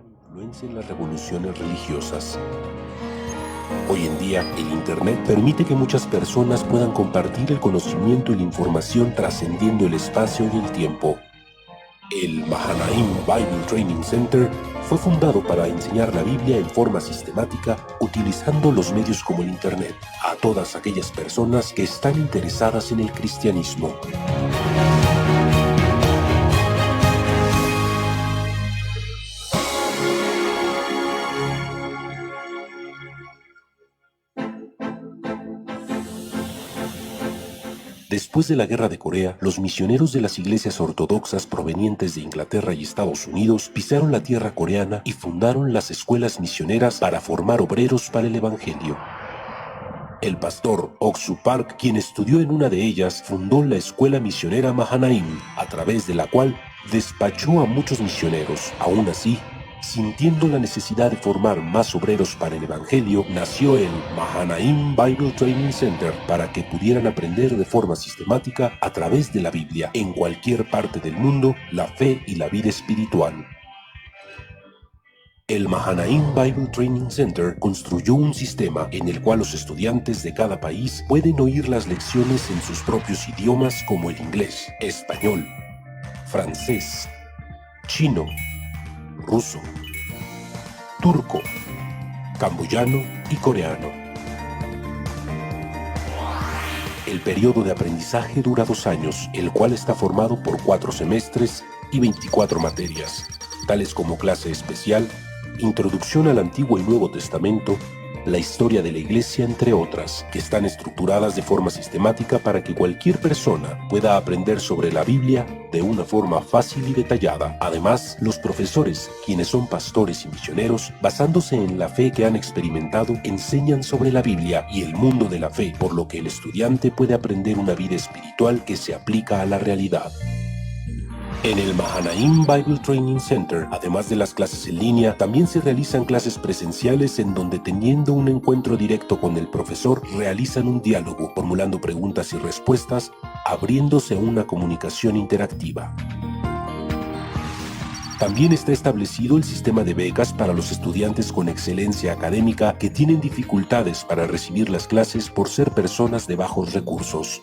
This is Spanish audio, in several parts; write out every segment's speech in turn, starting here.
gran influencia en las revoluciones religiosas. Hoy en día, el Internet permite que muchas personas puedan compartir el conocimiento y la información trascendiendo el espacio y el tiempo. El Mahanaim Bible Training Center fue fundado para enseñar la Biblia en forma sistemática utilizando los medios como el Internet a todas aquellas personas que están interesadas en el cristianismo. Después de la Guerra de Corea, los misioneros de las iglesias ortodoxas provenientes de Inglaterra y Estados Unidos pisaron la tierra coreana y fundaron las escuelas misioneras para formar obreros para el Evangelio. El pastor Ok-Soo Park, quien estudió en una de ellas, fundó la escuela misionera Mahanaim, a través de la cual despachó a muchos misioneros. Aún así, sintiendo la necesidad de formar más obreros para el Evangelio, nació el Mahanaim Bible Training Center para que pudieran aprender de forma sistemática a través de la Biblia, en cualquier parte del mundo, la fe y la vida espiritual. El Mahanaim Bible Training Center construyó un sistema en el cual los estudiantes de cada país pueden oír las lecciones en sus propios idiomas como el inglés, español, francés, chino, ruso, turco, camboyano y coreano. El periodo de aprendizaje dura 2 años, el cual está formado por 4 semestres y 24 materias, tales como clase especial, Introducción al Antiguo y Nuevo Testamento, la historia de la Iglesia, entre otras, que están estructuradas de forma sistemática para que cualquier persona pueda aprender sobre la Biblia de una forma fácil y detallada. Además, los profesores, quienes son pastores y misioneros, basándose en la fe que han experimentado, enseñan sobre la Biblia y el mundo de la fe, por lo que el estudiante puede aprender una vida espiritual que se aplica a la realidad. En el Mahanaim Bible Training Center, además de las clases en línea, también se realizan clases presenciales en donde, teniendo un encuentro directo con el profesor, realizan un diálogo, formulando preguntas y respuestas, abriéndose a una comunicación interactiva. También está establecido el sistema de becas para los estudiantes con excelencia académica que tienen dificultades para recibir las clases por ser personas de bajos recursos.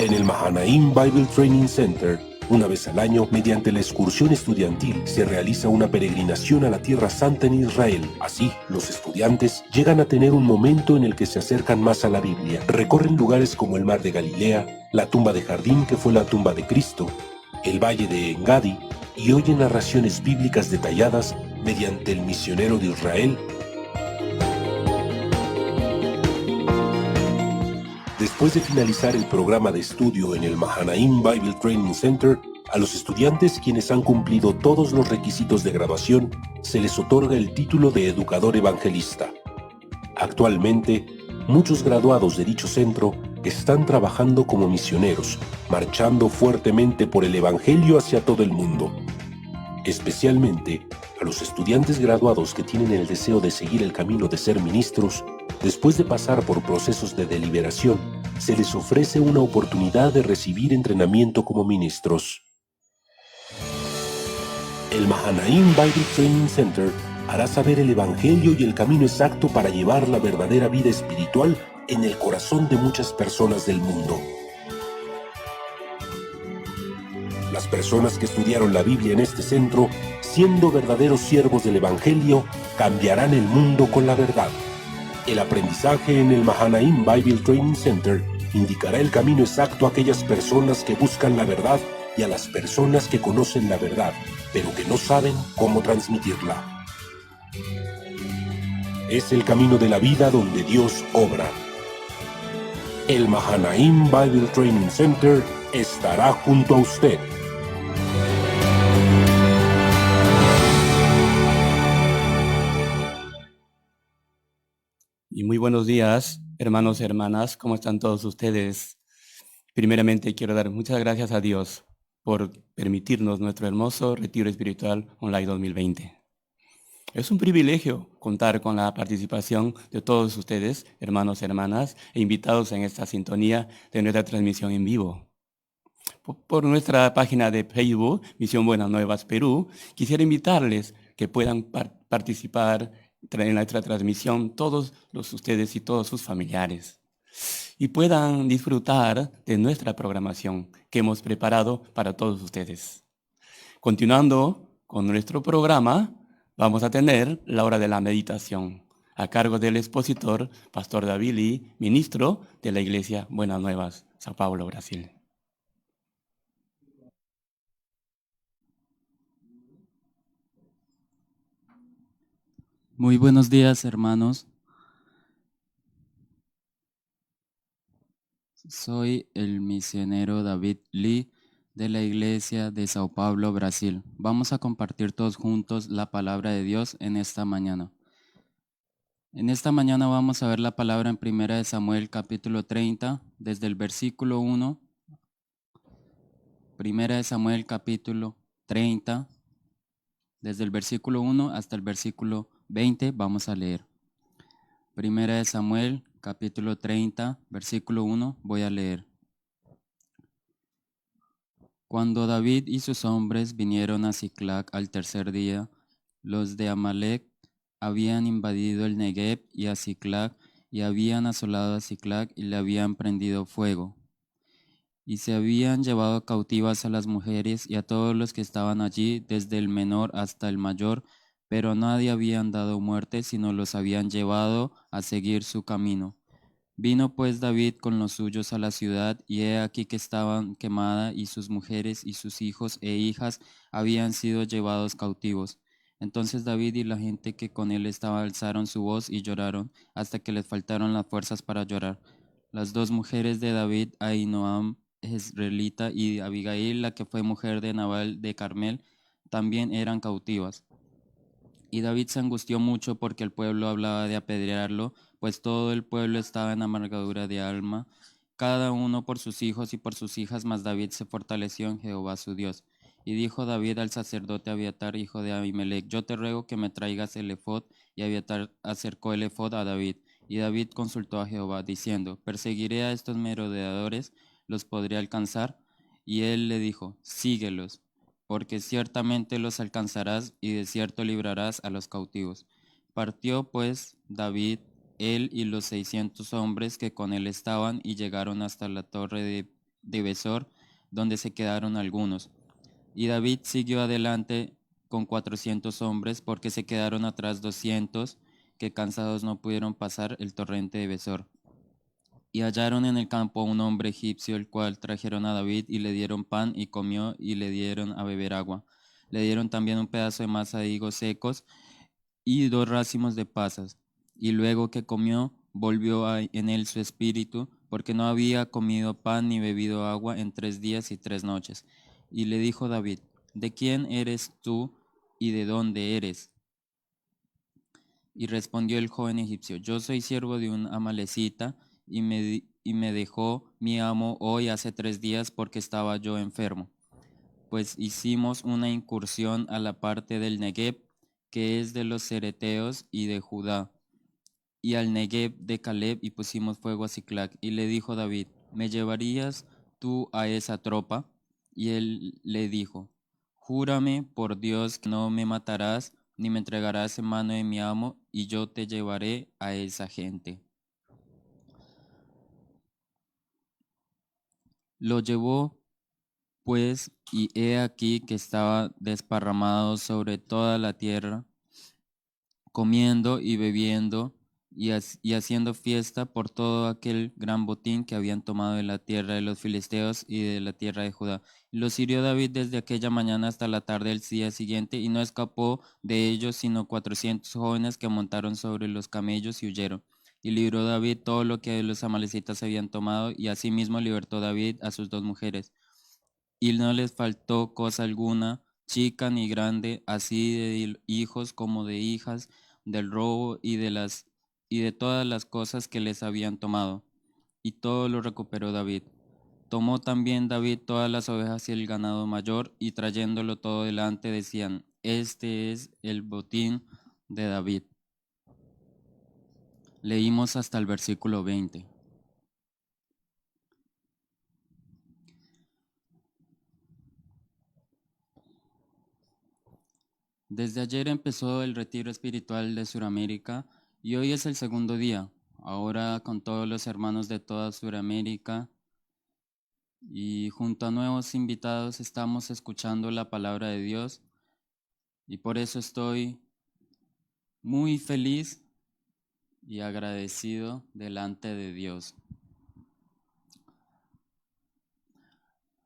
En el Mahanaim Bible Training Center, una vez al año, mediante la excursión estudiantil, se realiza una peregrinación a la Tierra Santa en Israel. Así, los estudiantes llegan a tener un momento en el que se acercan más a la Biblia. Recorren lugares como el Mar de Galilea, la tumba de Jardín, que fue la tumba de Cristo, el Valle de Engadi, y oyen narraciones bíblicas detalladas mediante el misionero de Israel. Después de finalizar el programa de estudio en el Mahanaim Bible Training Center, a los estudiantes quienes han cumplido todos los requisitos de graduación, se les otorga el título de educador evangelista. Actualmente, muchos graduados de dicho centro están trabajando como misioneros, marchando fuertemente por el Evangelio hacia todo el mundo. Especialmente a los estudiantes graduados que tienen el deseo de seguir el camino de ser ministros, después de pasar por procesos de deliberación, se les ofrece una oportunidad de recibir entrenamiento como ministros. El Mahanaim Bible Training Center hará saber el Evangelio y el camino exacto para llevar la verdadera vida espiritual en el corazón de muchas personas del mundo. Las personas que estudiaron la Biblia en este centro, siendo verdaderos siervos del Evangelio, cambiarán el mundo con la verdad. El aprendizaje en el Mahanaim Bible Training Center indicará el camino exacto a aquellas personas que buscan la verdad y a las personas que conocen la verdad, pero que no saben cómo transmitirla. Es el camino de la vida donde Dios obra. El Mahanaim Bible Training Center estará junto a usted. Y muy buenos días, hermanos y hermanas, ¿cómo están todos ustedes? Primeramente quiero dar muchas gracias a Dios por permitirnos nuestro hermoso Retiro Espiritual Online 2020. Es un privilegio contar con la participación de todos ustedes, hermanos y hermanas, e invitados en esta sintonía de nuestra transmisión en vivo. Por nuestra página de Facebook, Misión Buenas Nuevas Perú, quisiera invitarles que puedan participar en nuestra transmisión todos ustedes y todos sus familiares y puedan disfrutar de nuestra programación que hemos preparado para todos ustedes. Continuando con nuestro programa, vamos a tener la hora de la meditación a cargo del expositor, Pastor David Lee, ministro de la Iglesia Buenas Nuevas, Sao Paulo, Brasil. Muy buenos días, hermanos. Soy el misionero David Lee de la Iglesia de Sao Paulo, Brasil. Vamos a compartir todos juntos la palabra de Dios en esta mañana. En esta mañana vamos a ver la palabra en 1 Samuel capítulo 30, desde el versículo 1. 1 Samuel capítulo 30, desde el versículo 1 hasta el versículo 20, vamos a leer. 1 Samuel capítulo 30, versículo 1, voy a leer. Cuando David y sus hombres vinieron a Siclag al tercer día, los de Amalec habían invadido el Negueb y a Siclag, y habían asolado a Siclag y le habían prendido fuego. Y se habían llevado cautivas a las mujeres y a todos los que estaban allí, desde el menor hasta el mayor, pero a nadie habían dado muerte, sino los habían llevado a seguir su camino. Vino pues David con los suyos a la ciudad, y he aquí que estaban quemada, y sus mujeres y sus hijos e hijas habían sido llevados cautivos. Entonces David y la gente que con él estaba alzaron su voz y lloraron, hasta que les faltaron las fuerzas para llorar. Las dos mujeres de David, Ahinoam jezreelita y Abigail, la que fue mujer de Nabal de Carmel, también eran cautivas. Y David se angustió mucho porque el pueblo hablaba de apedrearlo, pues todo el pueblo estaba en amargadura de alma, cada uno por sus hijos y por sus hijas, mas David se fortaleció en Jehová su Dios. Y dijo David al sacerdote Abiatar, hijo de Abimelech: yo te ruego que me traigas el ephod. Y Abiatar acercó el ephod a David. Y David consultó a Jehová, diciendo: ¿perseguiré a estos merodeadores? ¿Los podré alcanzar? Y él le dijo: síguelos, porque ciertamente los alcanzarás y de cierto librarás a los cautivos. Partió pues David, él y los 600 hombres que con él estaban, y llegaron hasta la torre de Besor, donde se quedaron algunos. Y David siguió adelante con 400 hombres, porque se quedaron atrás 200, que cansados no pudieron pasar el torrente de Besor. Y hallaron en el campo a un hombre egipcio, el cual trajeron a David, y le dieron pan, y comió, y le dieron a beber agua. Le dieron también un pedazo de masa de higos secos, y 2 racimos de pasas. Y luego que comió, volvió en él su espíritu, porque no había comido pan ni bebido agua en 3 días y 3 noches. Y le dijo David: ¿de quién eres tú, y de dónde eres? Y respondió el joven egipcio: yo soy siervo de un amalecita, y me dejó mi amo hoy hace 3 días, porque estaba yo enfermo. Pues hicimos una incursión a la parte del Negueb, que es de los cereteos y de Judá, y al Negueb de Caleb, y pusimos fuego a Siclag. Y le dijo David: ¿me llevarías tú a esa tropa? Y él le dijo: júrame por Dios que no me matarás, ni me entregarás en mano de mi amo, y yo te llevaré a esa gente. Lo llevó pues, y he aquí que estaba desparramado sobre toda la tierra, comiendo y bebiendo, y haciendo fiesta por todo aquel gran botín que habían tomado de la tierra de los filisteos y de la tierra de Judá. Y los hirió David desde aquella mañana hasta la tarde del día siguiente, y no escapó de ellos sino 400 jóvenes que montaron sobre los camellos y huyeron. Y libró David todo lo que los amalecitas habían tomado, y asimismo libertó David a sus 2 mujeres. Y no les faltó cosa alguna, chica ni grande, así de hijos como de hijas, del robo y de todas las cosas que les habían tomado. Y todo lo recuperó David. Tomó también David todas las ovejas y el ganado mayor, y trayéndolo todo delante decían: este es el botín de David. Leímos hasta el versículo 20. Desde ayer empezó el retiro espiritual de Sudamérica y hoy es el segundo día. Ahora con todos los hermanos de toda Sudamérica y junto a nuevos invitados estamos escuchando la palabra de Dios y por eso estoy muy feliz y agradecido delante de Dios.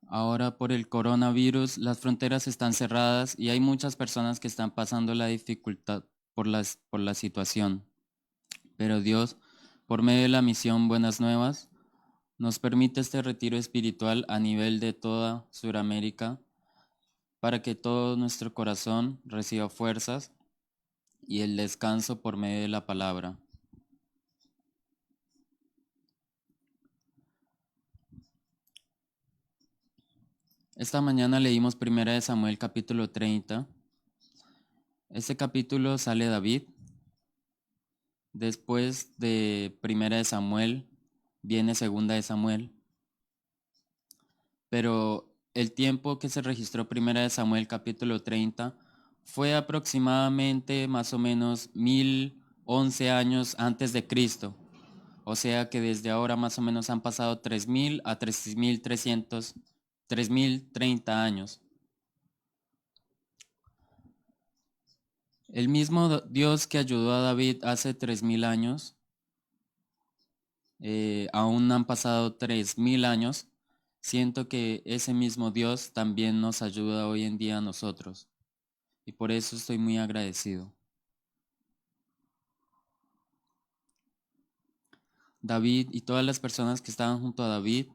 Ahora por el coronavirus las fronteras están cerradas y hay muchas personas que están pasando la dificultad por la situación. Pero Dios, por medio de la misión Buenas Nuevas, nos permite este retiro espiritual a nivel de toda Sudamérica para que todo nuestro corazón reciba fuerzas y el descanso por medio de la palabra. Esta mañana leímos 1 Samuel capítulo 30. Este capítulo sale David. Después de 1 Samuel viene 2 Samuel. Pero el tiempo que se registró 1 Samuel capítulo 30 fue aproximadamente más o menos 1011 años antes de Cristo. O sea que desde ahora más o menos han pasado 3000 a 3300, 3030 años. El mismo Dios que ayudó a David hace 3000 años, aún han pasado 3000 años. Siento que ese mismo Dios también nos ayuda hoy en día a nosotros. Y por eso estoy muy agradecido. David y todas las personas que estaban junto a David,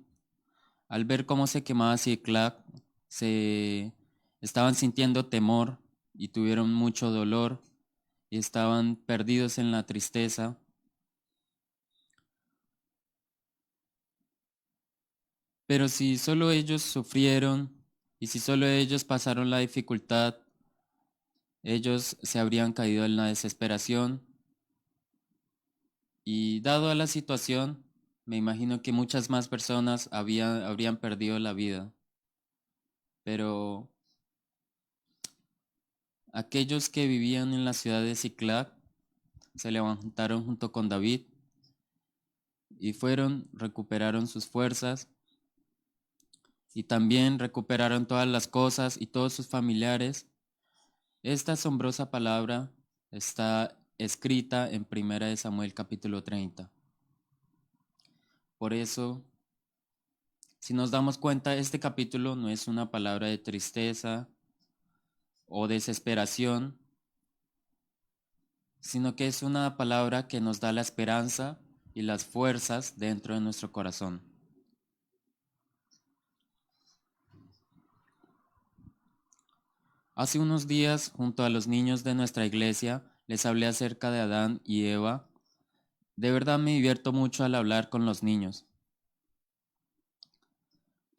al ver cómo se quemaba Ziklag, se estaban sintiendo temor y tuvieron mucho dolor y estaban perdidos en la tristeza. Pero si solo ellos sufrieron y si solo ellos pasaron la dificultad, ellos se habrían caído en la desesperación. Y dado a la situación, me imagino que muchas más personas habrían perdido la vida. Pero aquellos que vivían en la ciudad de Ziklag se levantaron junto con David y recuperaron sus fuerzas y también recuperaron todas las cosas y todos sus familiares. Esta asombrosa palabra está escrita en 1 Samuel capítulo 30. Por eso, si nos damos cuenta, este capítulo no es una palabra de tristeza o desesperación, sino que es una palabra que nos da la esperanza y las fuerzas dentro de nuestro corazón. Hace unos días, junto a los niños de nuestra iglesia, les hablé acerca de Adán y Eva. De verdad me divierto mucho al hablar con los niños.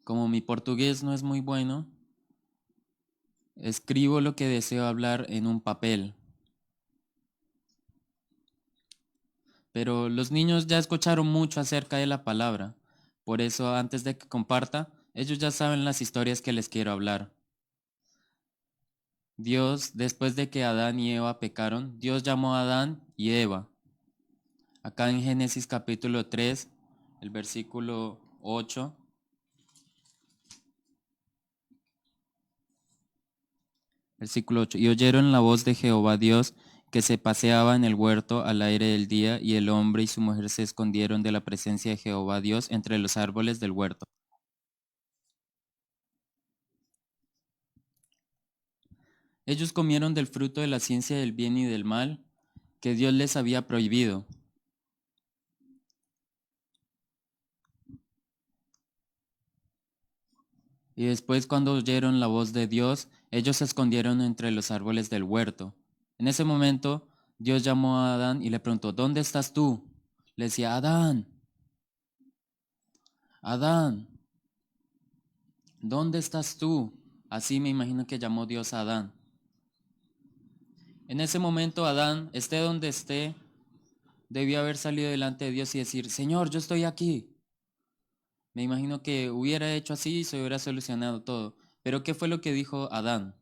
Como mi portugués no es muy bueno, escribo lo que deseo hablar en un papel. Pero los niños ya escucharon mucho acerca de la palabra. Por eso, antes de que comparta, ellos ya saben las historias que les quiero hablar. Dios, después de que Adán y Eva pecaron, Dios llamó a Adán y Eva. Acá en Génesis capítulo 3, el versículo 8. Versículo 8. Y oyeron la voz de Jehová Dios, que se paseaba en el huerto al aire del día, y el hombre y su mujer se escondieron de la presencia de Jehová Dios entre los árboles del huerto. Ellos comieron del fruto de la ciencia del bien y del mal, que Dios les había prohibido. Y después, cuando oyeron la voz de Dios, ellos se escondieron entre los árboles del huerto. En ese momento, Dios llamó a Adán y le preguntó, ¿dónde estás tú? Le decía, Adán, Adán, ¿dónde estás tú? Así me imagino que llamó Dios a Adán. En ese momento, Adán, esté donde esté, debió haber salido delante de Dios y decir, Señor, yo estoy aquí. Me imagino que hubiera hecho así y se hubiera solucionado todo. Pero ¿qué fue lo que dijo Adán?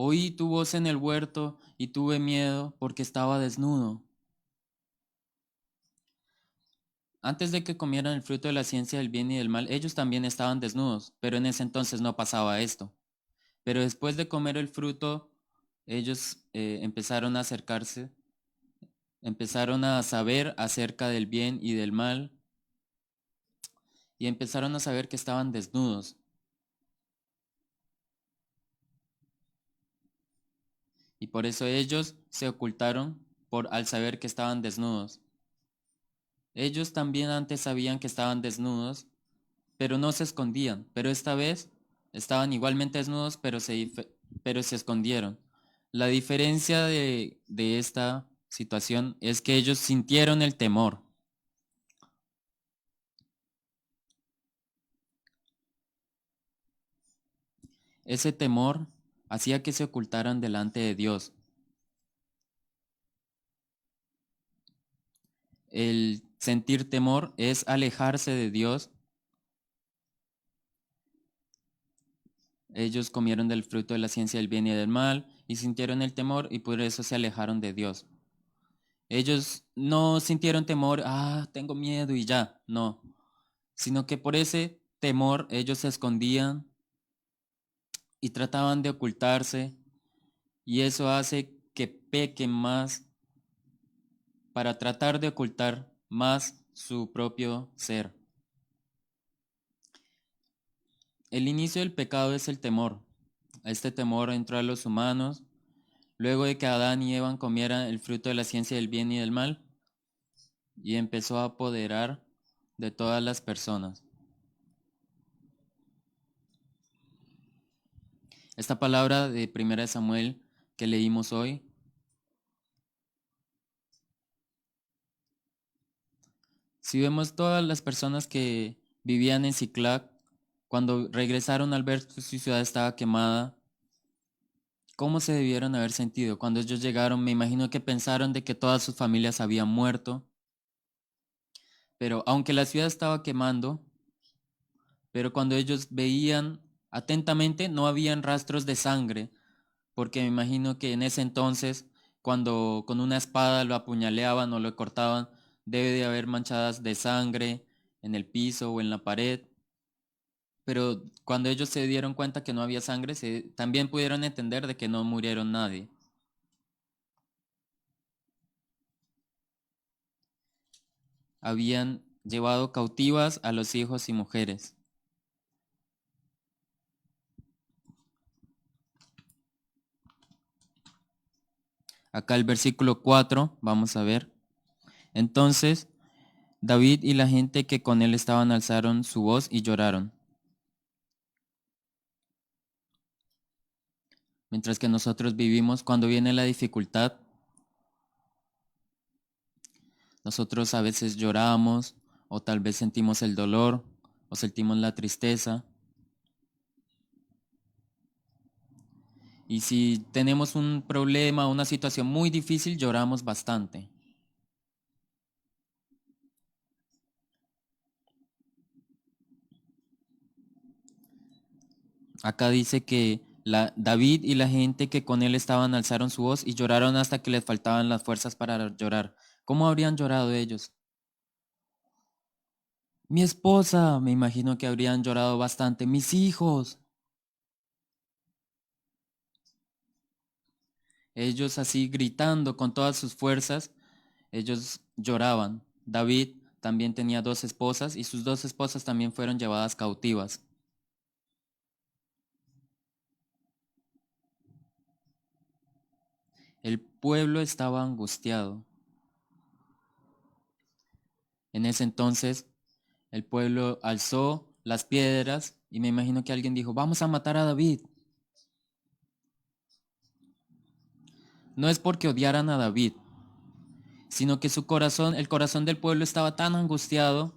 Oí tu voz en el huerto y tuve miedo porque estaba desnudo. Antes de que comieran el fruto de la ciencia del bien y del mal, ellos también estaban desnudos, pero en ese entonces no pasaba esto. Pero después de comer el fruto, ellos empezaron a acercarse, empezaron a saber acerca del bien y del mal, y empezaron a saber que estaban desnudos. Y por eso ellos se ocultaron al saber que estaban desnudos. Ellos también antes sabían que estaban desnudos, pero no se escondían. Pero esta vez estaban igualmente desnudos, pero se escondieron. La diferencia de esta situación es que ellos sintieron el temor. Ese temor hacía que se ocultaran delante de Dios. El sentir temor es alejarse de Dios. Ellos comieron del fruto de la ciencia del bien y del mal y sintieron el temor y por eso se alejaron de Dios. Ellos no sintieron temor, tengo miedo y ya, no, sino que por ese temor ellos se escondían y trataban de ocultarse y eso hace que pequen más para tratar de ocultar más su propio ser. El inicio del pecado es el temor. Este temor entró a los humanos luego de que Adán y Eva comieran el fruto de la ciencia del bien y del mal y empezó a apoderar de todas las personas. Esta palabra de 1 Samuel que leímos hoy si vemos todas las personas que vivían en Ciclac, cuando regresaron al ver que su ciudad estaba quemada, ¿cómo se debieron haber sentido? Cuando ellos llegaron, me imagino que pensaron de que todas sus familias habían muerto, pero aunque la ciudad estaba quemando, pero cuando ellos veían atentamente no habían rastros de sangre, porque me imagino que en ese entonces, cuando con una espada lo apuñaleaban o lo cortaban, debe de haber manchadas de sangre en el piso o en la pared. Pero cuando ellos se dieron cuenta que no había sangre, también pudieron entender de que no murieron nadie. Habían llevado cautivas a los hijos y mujeres. Acá el versículo 4, vamos a ver. Entonces, David y la gente que con él estaban alzaron su voz y lloraron. Mientras que nosotros vivimos, cuando viene la dificultad, nosotros a veces lloramos o tal vez sentimos el dolor o sentimos la tristeza. Y si tenemos un problema, una situación muy difícil, lloramos bastante. Acá dice que David y la gente que con él estaban alzaron su voz y lloraron hasta que les faltaban las fuerzas para llorar. ¿Cómo habrían llorado ellos? Mi esposa, me imagino que habrían llorado bastante. Mis hijos. Ellos así gritando con todas sus fuerzas, ellos lloraban. David también tenía 2 esposas y sus 2 esposas también fueron llevadas cautivas. El pueblo estaba angustiado. En ese entonces, el pueblo alzó las piedras y me imagino que alguien dijo, vamos a matar a David. No es porque odiaran a David, sino que su corazón, el corazón del pueblo estaba tan angustiado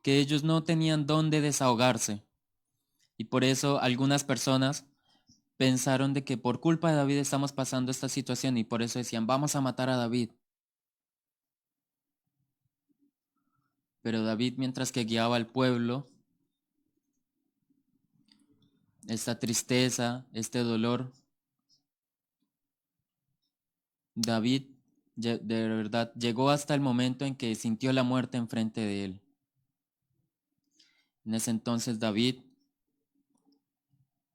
que ellos no tenían dónde desahogarse. Y por eso algunas personas pensaron de que por culpa de David estamos pasando esta situación y por eso decían, vamos a matar a David. Pero David, mientras que guiaba al pueblo, esta tristeza, este dolor, David de verdad llegó hasta el momento en que sintió la muerte enfrente de él. En ese entonces David,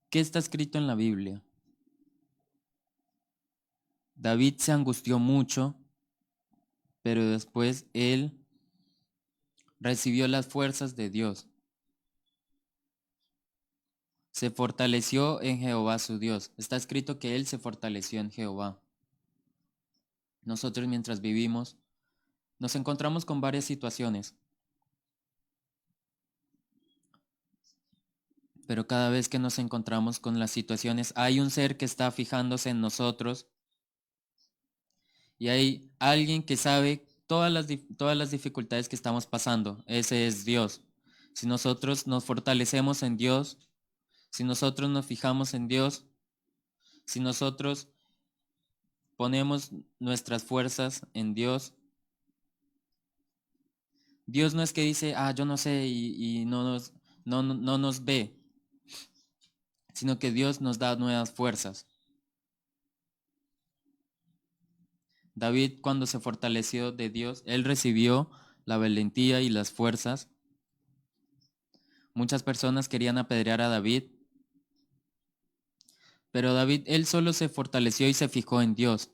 ¿qué está escrito en la Biblia? David se angustió mucho, pero después él recibió las fuerzas de Dios. Se fortaleció en Jehová su Dios. Está escrito que él se fortaleció en Jehová. Nosotros mientras vivimos nos encontramos con varias situaciones, pero cada vez que nos encontramos con las situaciones hay un ser que está fijándose en nosotros y hay alguien que sabe todas las dificultades que estamos pasando. Ese es Dios. Si nosotros nos fortalecemos en Dios, si nosotros nos fijamos en Dios, si nosotros ponemos nuestras fuerzas en Dios, Dios no es que dice, yo no sé y no nos ve, sino que Dios nos da nuevas fuerzas. David, cuando se fortaleció de Dios, él recibió la valentía y las fuerzas. Muchas personas querían apedrear a David, pero David, él solo se fortaleció y se fijó en Dios.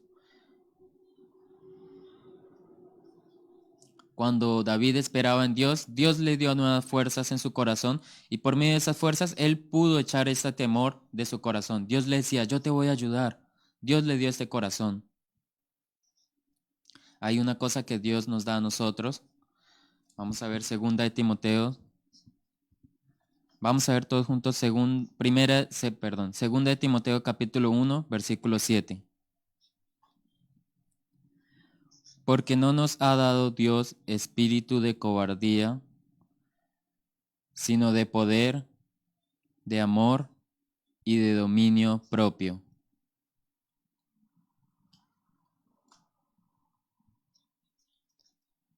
Cuando David esperaba en Dios, Dios le dio nuevas fuerzas en su corazón y por medio de esas fuerzas él pudo echar ese temor de su corazón. Dios le decía, yo te voy a ayudar. Dios le dio este corazón. Hay una cosa que Dios nos da a nosotros. Vamos a ver segunda de Timoteo. Vamos a ver todos juntos segunda de Timoteo capítulo 1, versículo 7. Porque no nos ha dado Dios espíritu de cobardía, sino de poder, de amor y de dominio propio.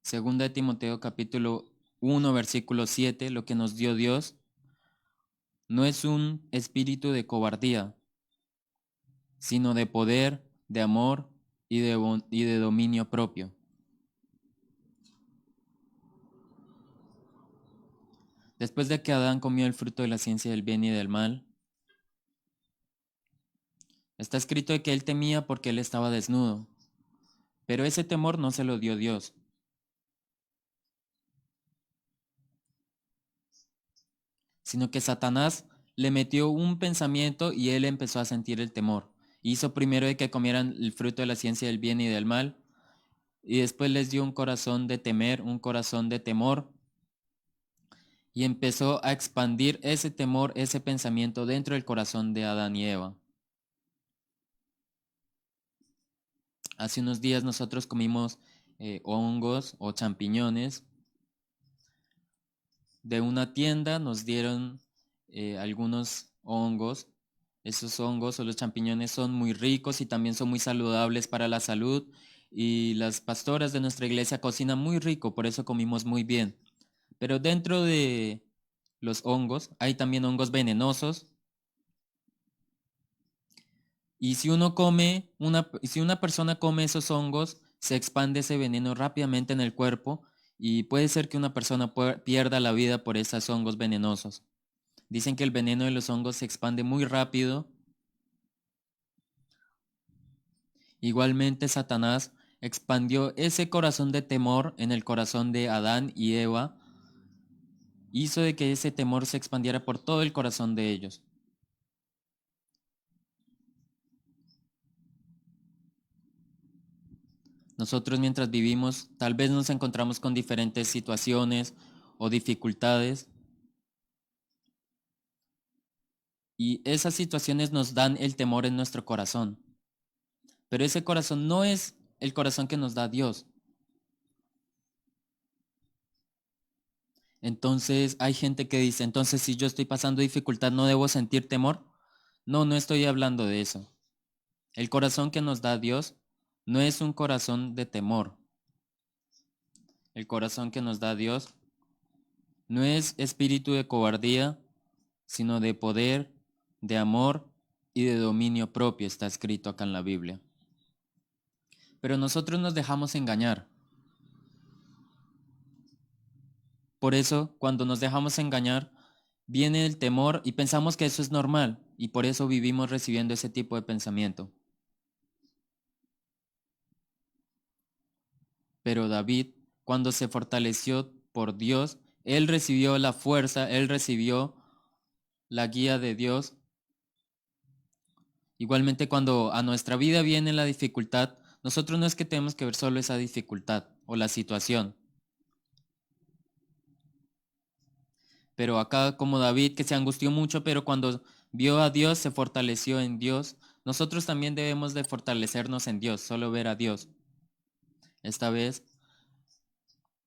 Segunda de Timoteo capítulo 1, versículo 7, lo que nos dio Dios no es un espíritu de cobardía, sino de poder, de amor y de dominio propio. Después de que Adán comió el fruto de la ciencia del bien y del mal, está escrito de que él temía porque él estaba desnudo, pero ese temor no se lo dio Dios. Sino que Satanás le metió un pensamiento y él empezó a sentir el temor. Hizo primero de que comieran el fruto de la ciencia del bien y del mal, y después les dio un corazón de temer, un corazón de temor, y empezó a expandir ese temor, ese pensamiento dentro del corazón de Adán y Eva. Hace unos días nosotros comimos hongos o champiñones. De una tienda nos dieron algunos hongos. Esos hongos o los champiñones son muy ricos y también son muy saludables para la salud. Y las pastoras de nuestra iglesia cocinan muy rico, por eso comimos muy bien. Pero dentro de los hongos hay también hongos venenosos. Y si si una persona come esos hongos, se expande ese veneno rápidamente en el cuerpo y puede ser que una persona pierda la vida por esos hongos venenosos. Dicen que el veneno de los hongos se expande muy rápido. Igualmente, Satanás expandió ese corazón de temor en el corazón de Adán y Eva. Hizo de que ese temor se expandiera por todo el corazón de ellos. Nosotros mientras vivimos, tal vez nos encontramos con diferentes situaciones o dificultades. Y esas situaciones nos dan el temor en nuestro corazón. Pero ese corazón no es el corazón que nos da Dios. Entonces hay gente que dice, entonces si yo estoy pasando dificultad, ¿no debo sentir temor? No, no estoy hablando de eso. El corazón que nos da Dios no es un corazón de temor. El corazón que nos da Dios no es espíritu de cobardía, sino de poder, de amor y de dominio propio, está escrito acá en la Biblia. pero nosotros nos dejamos engañar. Por eso, cuando nos dejamos engañar, viene el temor y pensamos que eso es normal, y por eso vivimos recibiendo ese tipo de pensamiento. Pero David, cuando se fortaleció por Dios, él recibió la fuerza, él recibió la guía de Dios. Igualmente, cuando a nuestra vida viene la dificultad, nosotros no es que tenemos que ver solo esa dificultad o la situación. Pero acá, como David, que se angustió mucho, pero cuando vio a Dios, se fortaleció en Dios, nosotros también debemos de fortalecernos en Dios, solo ver a Dios. Esta vez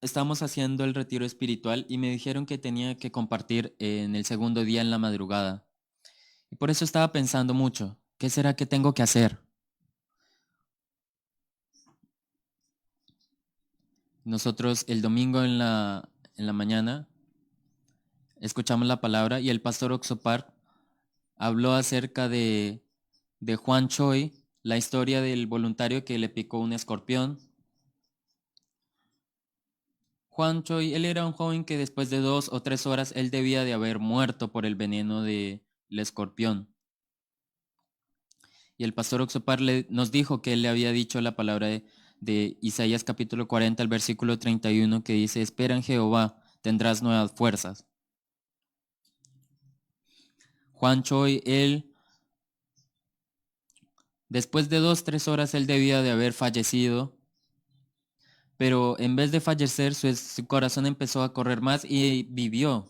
estamos haciendo el retiro espiritual y me dijeron que tenía que compartir en el segundo día en la madrugada. Y por eso estaba pensando mucho, ¿qué será que tengo que hacer? Nosotros el domingo en la mañana escuchamos la palabra y el pastor Oxopar habló acerca de Juan Choi, la historia del voluntario que le picó un escorpión. Juan Choi, él era un joven que después de 2 o 3 horas él debía de haber muerto por el veneno del escorpión. Y el pastor Oxopar nos dijo que él le había dicho la palabra de Isaías capítulo 40, el versículo 31, que dice, espera en Jehová, tendrás nuevas fuerzas. Juan Choi, él, después de 2 o 3 horas él debía de haber fallecido, pero en vez de fallecer, su corazón empezó a correr más y vivió.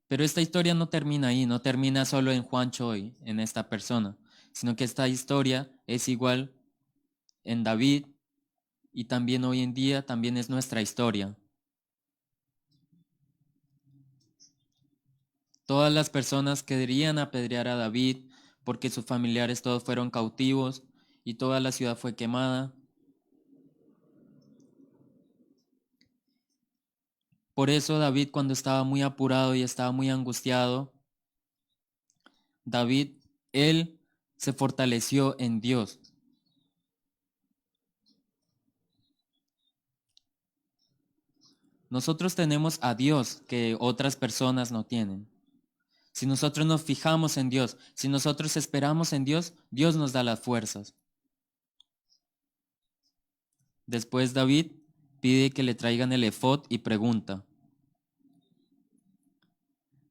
Pero esta historia no termina ahí, no termina solo en Juan Choi, en esta persona, sino que esta historia es igual en David y también hoy en día también es nuestra historia. Todas las personas querían apedrear a David porque sus familiares todos fueron cautivos y toda la ciudad fue quemada. Por eso David, cuando estaba muy apurado y estaba muy angustiado, David, él se fortaleció en Dios. Nosotros tenemos a Dios que otras personas no tienen. Si nosotros nos fijamos en Dios, si nosotros esperamos en Dios, Dios nos da las fuerzas. Después David pide que le traigan el efod y pregunta.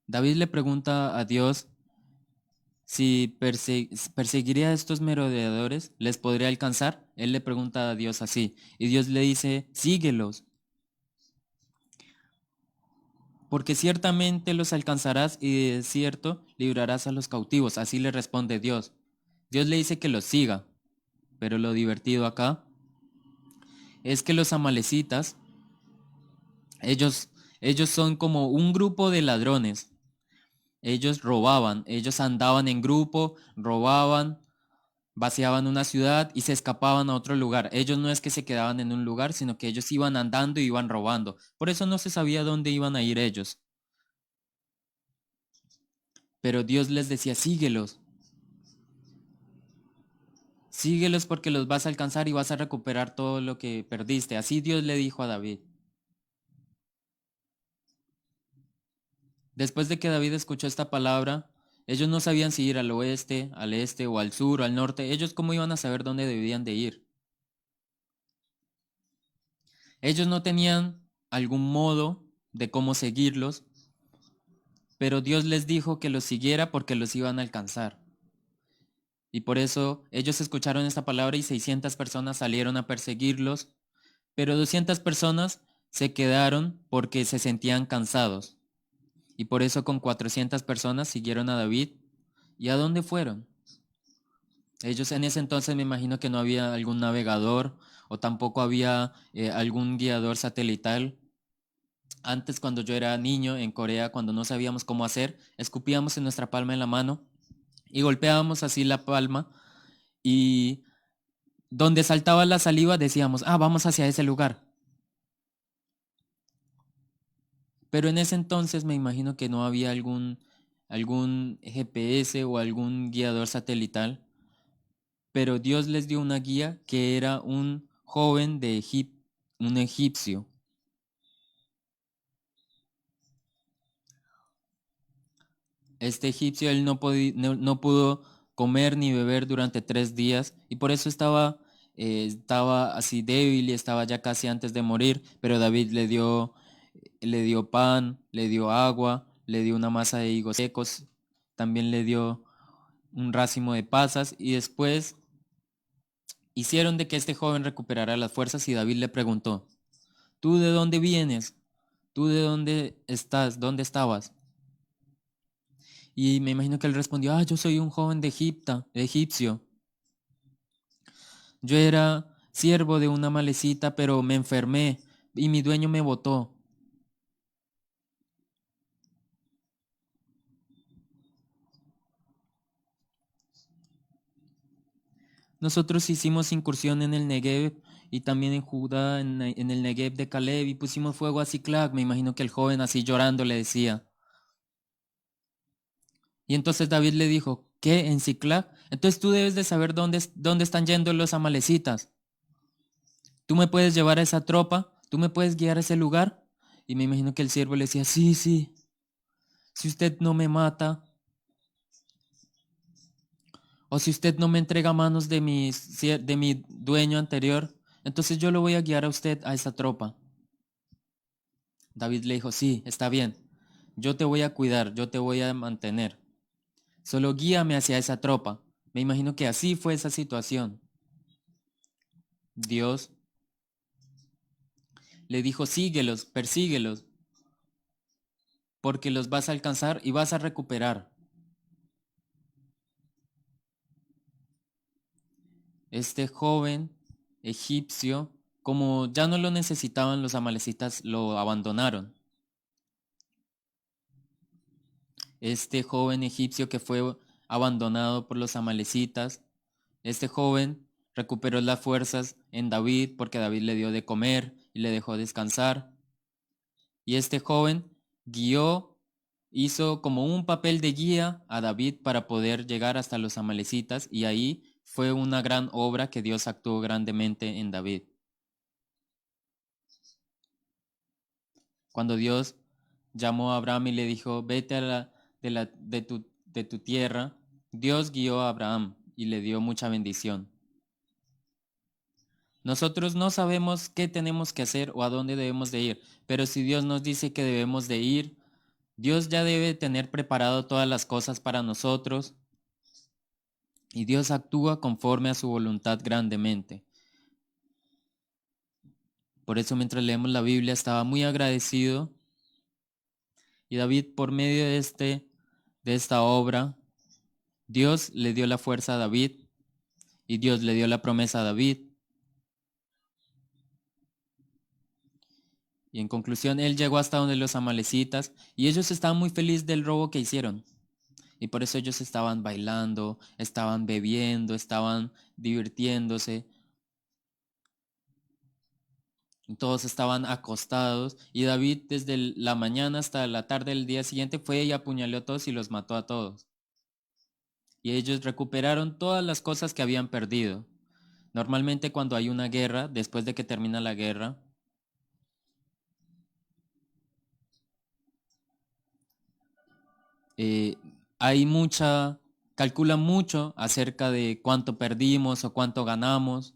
David le pregunta a Dios si perseguiría a estos merodeadores, ¿les podría alcanzar? Él le pregunta a Dios así. Y Dios le dice, síguelos, porque ciertamente los alcanzarás y de cierto librarás a los cautivos. Así le responde Dios. Dios le dice que los siga, pero lo divertido acá es que los amalecitas, ellos son como un grupo de ladrones. Ellos robaban, ellos andaban en grupo, robaban, vaciaban una ciudad y se escapaban a otro lugar. Ellos no es que se quedaban en un lugar, sino que ellos iban andando y iban robando. Por eso no se sabía dónde iban a ir ellos. Pero Dios les decía, síguelos. Síguelos porque los vas a alcanzar y vas a recuperar todo lo que perdiste. Así Dios le dijo a David. Después de que David escuchó esta palabra, ellos no sabían si ir al oeste, al este o al sur o al norte. Ellos cómo iban a saber dónde debían de ir. Ellos no tenían algún modo de cómo seguirlos, pero Dios les dijo que los siguiera porque los iban a alcanzar. Y por eso ellos escucharon esta palabra y 600 personas salieron a perseguirlos, pero 200 personas se quedaron porque se sentían cansados. Y por eso con 400 personas siguieron a David. ¿Y a dónde fueron? Ellos en ese entonces me imagino que no había algún navegador o tampoco había algún guiador satelital. Antes, cuando yo era niño en Corea, cuando no sabíamos cómo hacer, escupíamos en nuestra palma en la mano y golpeábamos así la palma y donde saltaba la saliva decíamos, vamos hacia ese lugar. Pero en ese entonces me imagino que no había algún algún GPS o algún guiador satelital, pero Dios les dio una guía que era un joven un egipcio. Este egipcio él no pudo comer ni beber durante 3 días y por eso estaba así débil y estaba ya casi antes de morir, pero David le dio pan, le dio agua, le dio una masa de higos secos, también le dio un racimo de pasas y después hicieron de que este joven recuperara las fuerzas y David le preguntó, ¿tú de dónde vienes? ¿Tú de dónde estás? ¿Dónde estabas? Y me imagino que él respondió, yo soy un joven de egipcio. Yo era siervo de una malecita, pero me enfermé y mi dueño me botó. Nosotros hicimos incursión en el Negev y también en Judá, en el Negev de Caleb, y pusimos fuego a Siclag. Me imagino que el joven así llorando le decía. Y entonces David le dijo, ¿qué? ¿En Siclag? Entonces tú debes de saber dónde están yendo los amalecitas. ¿Tú me puedes llevar a esa tropa? ¿Tú me puedes guiar a ese lugar? Y me imagino que el siervo le decía, sí, sí, si usted no me mata, o si usted no me entrega a manos de mi dueño anterior, entonces yo lo voy a guiar a usted a esa tropa. David le dijo, sí, está bien, yo te voy a cuidar, yo te voy a mantener. Solo guíame hacia esa tropa. Me imagino que así fue esa situación. Dios le dijo, síguelos, persíguelos, porque los vas a alcanzar y vas a recuperar. Este joven egipcio, como ya no lo necesitaban los amalecitas, lo abandonaron. Este joven egipcio que fue abandonado por los amalecitas, este joven recuperó las fuerzas en David porque David le dio de comer y le dejó descansar. Y este joven hizo como un papel de guía a David para poder llegar hasta los amalecitas y ahí fue una gran obra que Dios actuó grandemente en David. Cuando Dios llamó a Abraham y le dijo, vete de tu tierra, Dios guió a Abraham y le dio mucha bendición. Nosotros no sabemos qué tenemos que hacer o a dónde debemos de ir, pero si Dios nos dice que debemos de ir, Dios ya debe tener preparado todas las cosas para nosotros y Dios actúa conforme a su voluntad grandemente. Por eso mientras leemos la Biblia estaba muy agradecido y David por medio de esta obra, Dios le dio la fuerza a David y Dios le dio la promesa a David. Y en conclusión, él llegó hasta donde los amalecitas y ellos estaban muy felices del robo que hicieron. Y por eso ellos estaban bailando, estaban bebiendo, estaban divirtiéndose. Todos estaban acostados y David desde la mañana hasta la tarde del día siguiente fue y apuñaló a todos y los mató a todos. Y ellos recuperaron todas las cosas que habían perdido. Normalmente cuando hay una guerra, después de que termina la guerra, eh, hay calculan mucho acerca de cuánto perdimos o cuánto ganamos.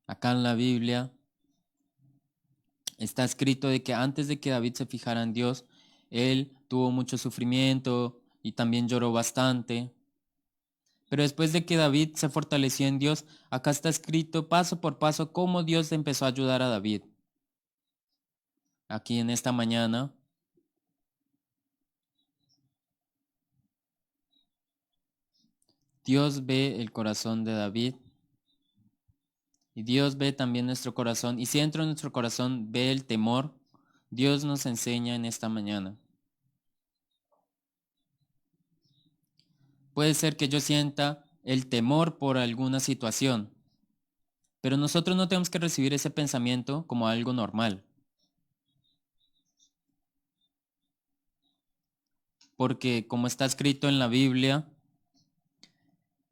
Acá en la Biblia está escrito de que antes de que David se fijara en Dios, él tuvo mucho sufrimiento y también lloró bastante. Pero después de que David se fortaleció en Dios, acá está escrito paso por paso cómo Dios empezó a ayudar a David. Aquí en esta mañana, Dios ve el corazón de David y Dios ve también nuestro corazón. Y si dentro de nuestro corazón ve el temor, Dios nos enseña en esta mañana. Puede ser que yo sienta el temor por alguna situación. Pero nosotros no tenemos que recibir ese pensamiento como algo normal. Porque como está escrito en la Biblia,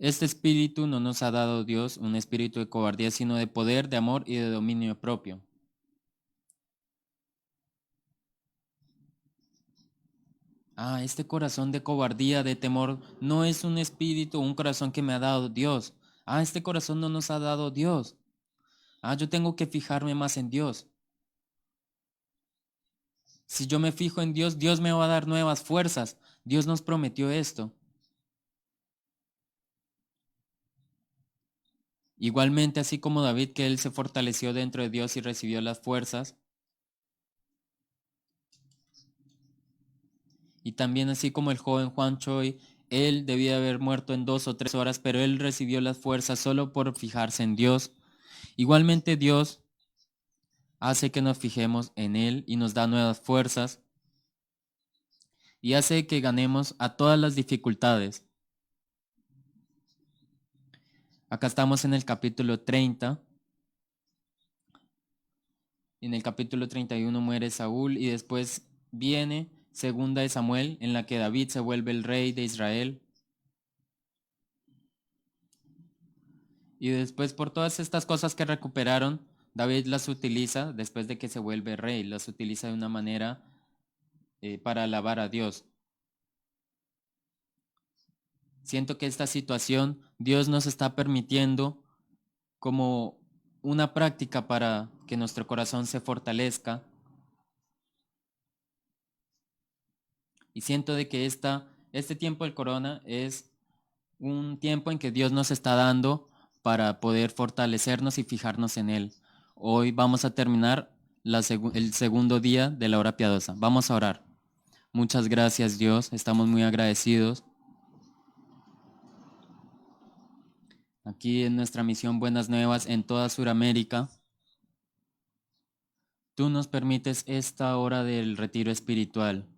este espíritu no nos ha dado Dios un espíritu de cobardía, sino de poder, de amor y de dominio propio. Este corazón de cobardía, de temor, no es un espíritu, un corazón que me ha dado Dios. Este corazón no nos ha dado Dios. Yo tengo que fijarme más en Dios. Si yo me fijo en Dios, Dios me va a dar nuevas fuerzas. Dios nos prometió esto. Igualmente, así como David, que él se fortaleció dentro de Dios y recibió las fuerzas. Y también así como el joven Juan Choi, él debía haber muerto en 2 o 3 horas, pero él recibió las fuerzas solo por fijarse en Dios. Igualmente Dios hace que nos fijemos en Él y nos da nuevas fuerzas y hace que ganemos a todas las dificultades. Acá estamos en el capítulo 30. En el capítulo 31 muere Saúl y después viene segunda de Samuel, en la que David se vuelve el rey de Israel. Y después por todas estas cosas que recuperaron, David las utiliza, después de que se vuelve rey, las utiliza de una manera para alabar a Dios. Siento que esta situación Dios nos está permitiendo como una práctica para que nuestro corazón se fortalezca. Y siento de que este tiempo del corona es un tiempo en que Dios nos está dando para poder fortalecernos y fijarnos en Él. Hoy vamos a terminar el segundo día de la hora piadosa. Vamos a orar. Muchas gracias, Dios. Estamos muy agradecidos. Aquí en nuestra misión Buenas Nuevas en toda Sudamérica, tú nos permites esta hora del retiro espiritual.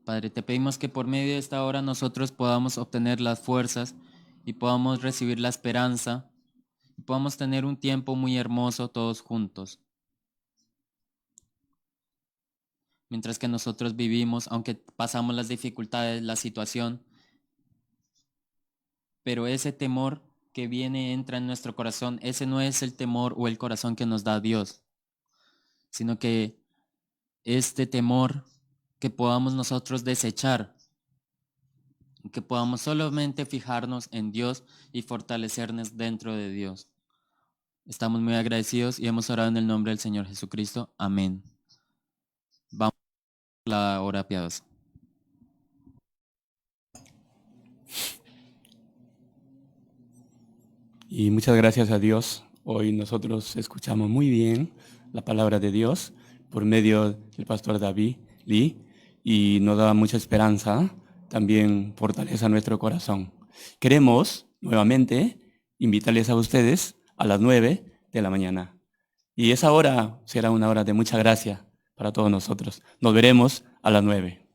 Padre, te pedimos que por medio de esta hora nosotros podamos obtener las fuerzas y podamos recibir la esperanza y podamos tener un tiempo muy hermoso todos juntos. Mientras que nosotros vivimos, aunque pasamos las dificultades, la situación, pero ese temor que viene, entra en nuestro corazón, ese no es el temor o el corazón que nos da Dios, sino que este temor que podamos nosotros desechar, que podamos solamente fijarnos en Dios y fortalecernos dentro de Dios. Estamos muy agradecidos y hemos orado en el nombre del Señor Jesucristo. Amén. Vamos a la hora piadosa. Y muchas gracias a Dios. Hoy nosotros escuchamos muy bien la palabra de Dios por medio del pastor David Lee y nos da mucha esperanza, también fortaleza nuestro corazón. Queremos nuevamente invitarles a ustedes a las 9 de la mañana. Y esa hora será una hora de mucha gracia para todos nosotros. Nos veremos a las 9.